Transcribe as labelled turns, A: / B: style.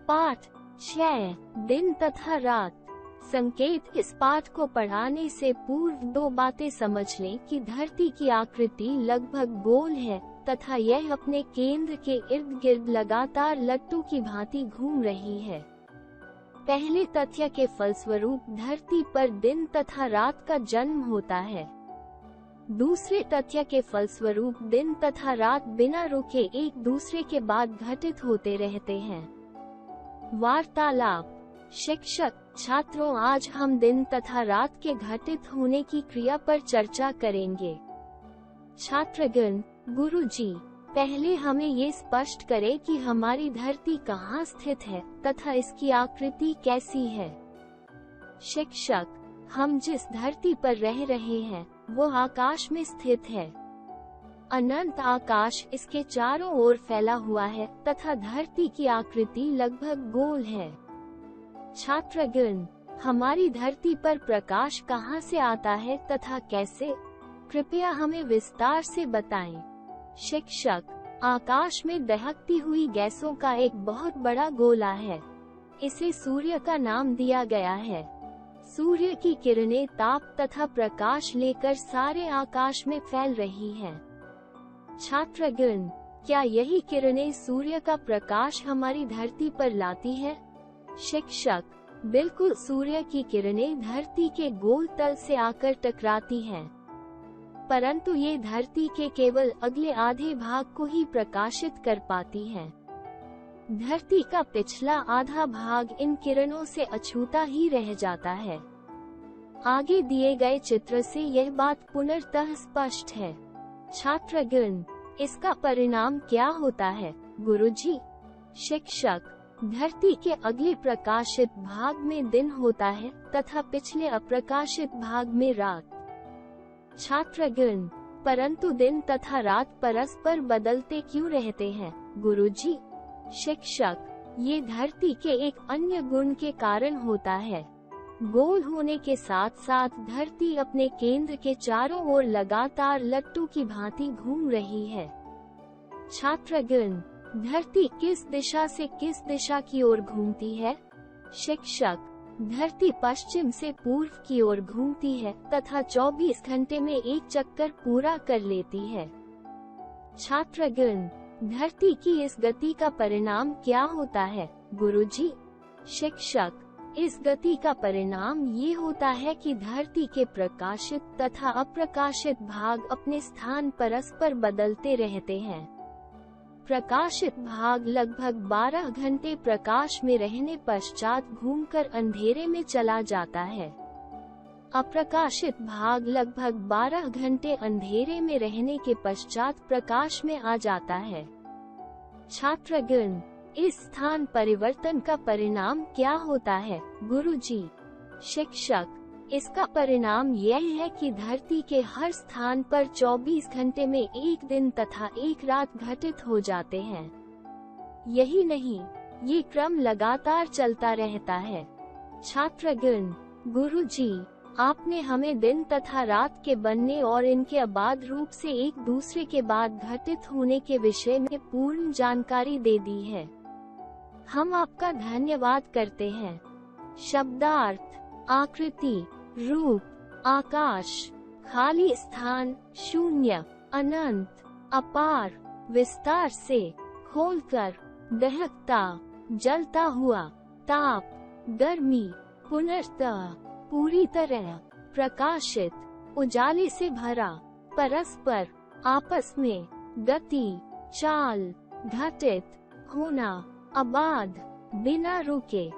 A: पाठ 6 दिन तथा रात। संकेत। इस पाठ को पढ़ाने से पूर्व दो बातें समझ लें कि धरती की आकृति लगभग गोल है तथा यह अपने केंद्र के इर्द गिर्द लगातार लट्टू की भांति घूम रही है। पहले तथ्य के फलस्वरूप धरती पर दिन तथा रात का जन्म होता है। दूसरे तथ्य के फलस्वरूप दिन तथा रात बिना रुके एक दूसरे के बाद घटित होते रहते हैं। वार्तालाप। शिक्षक। छात्रों, आज हम दिन तथा रात के घटित होने की क्रिया पर चर्चा करेंगे। छात्रगण। गुरुजी, पहले हमें ये स्पष्ट करें कि हमारी धरती कहाँ स्थित है तथा इसकी आकृति कैसी है। शिक्षक। हम जिस धरती पर रह रहे हैं वो आकाश में स्थित है। अनंत आकाश इसके चारों ओर फैला हुआ है तथा धरती की आकृति लगभग गोल है। छात्रगण, हमारी धरती पर प्रकाश कहाँ से आता है तथा कैसे? कृपया हमें विस्तार से बताएं। शिक्षक। आकाश में दहकती हुई गैसों का एक बहुत बड़ा गोला है। इसे सूर्य का नाम दिया गया है। सूर्य की किरणें ताप तथा प्रकाश लेकर सारे आकाश में फैल रही हैं। छात्रगण, क्या यही किरणें सूर्य का प्रकाश हमारी धरती पर लाती है? शिक्षक। बिल्कुल, सूर्य की किरणें धरती के गोल तल से आकर टकराती हैं, परंतु ये धरती के केवल अगले आधे भाग को ही प्रकाशित कर पाती हैं। धरती का पिछला आधा भाग इन किरणों से अछूता ही रह जाता है। आगे दिए गए चित्र से यह बात पुनर्तः स्पष्ट है। छात्रगण, इसका परिणाम क्या होता है गुरुजी? शिक्षक। धरती के अगले प्रकाशित भाग में दिन होता है तथा पिछले अप्रकाशित भाग में रात। छात्रगण, परंतु दिन तथा रात परस्पर बदलते क्यों रहते हैं गुरुजी? शिक्षक। ये धरती के एक अन्य गुण के कारण होता है। गोल होने के साथ साथ धरती अपने केंद्र के चारों ओर लगातार लट्टू की भांति घूम रही है। छात्रगण, धरती किस दिशा से किस दिशा की ओर घूमती है? शिक्षक। धरती पश्चिम से पूर्व की ओर घूमती है तथा 24 घंटे में एक चक्कर पूरा कर लेती है। छात्रगण, धरती की इस गति का परिणाम क्या होता है गुरुजी? शिक्षक। इस गति का परिणाम ये होता है कि धरती के प्रकाशित तथा अप्रकाशित भाग अपने स्थान परस्पर बदलते रहते हैं। प्रकाशित भाग लगभग 12 घंटे प्रकाश में रहने पश्चात घूमकर अंधेरे में चला जाता है। अप्रकाशित भाग लगभग 12 घंटे अंधेरे में रहने के पश्चात प्रकाश में आ जाता है। छात्रगण, इस स्थान परिवर्तन का परिणाम क्या होता है गुरुजी? शिक्षक। इसका परिणाम यह है कि धरती के हर स्थान पर 24 घंटे में एक दिन तथा एक रात घटित हो जाते हैं। यही नहीं, ये क्रम लगातार चलता रहता है। छात्रगण, गुरुजी, आपने हमें दिन तथा रात के बनने और इनके अबाध रूप से एक दूसरे के बाद घटित होने के विषय में पूर्ण जानकारी दे दी है। हम आपका धन्यवाद करते हैं। शब्दार्थ। आकृति, रूप, आकाश, खाली स्थान, शून्य, अनंत, अपार, विस्तार से, खोलकर, दहकता, जलता हुआ, ताप, गर्मी, पुनर्तः, पूरी तरह, प्रकाशित, उजाले से भरा, परस्पर, आपस में, गति, चाल, घटित, होना, अबाध, बिना रुके।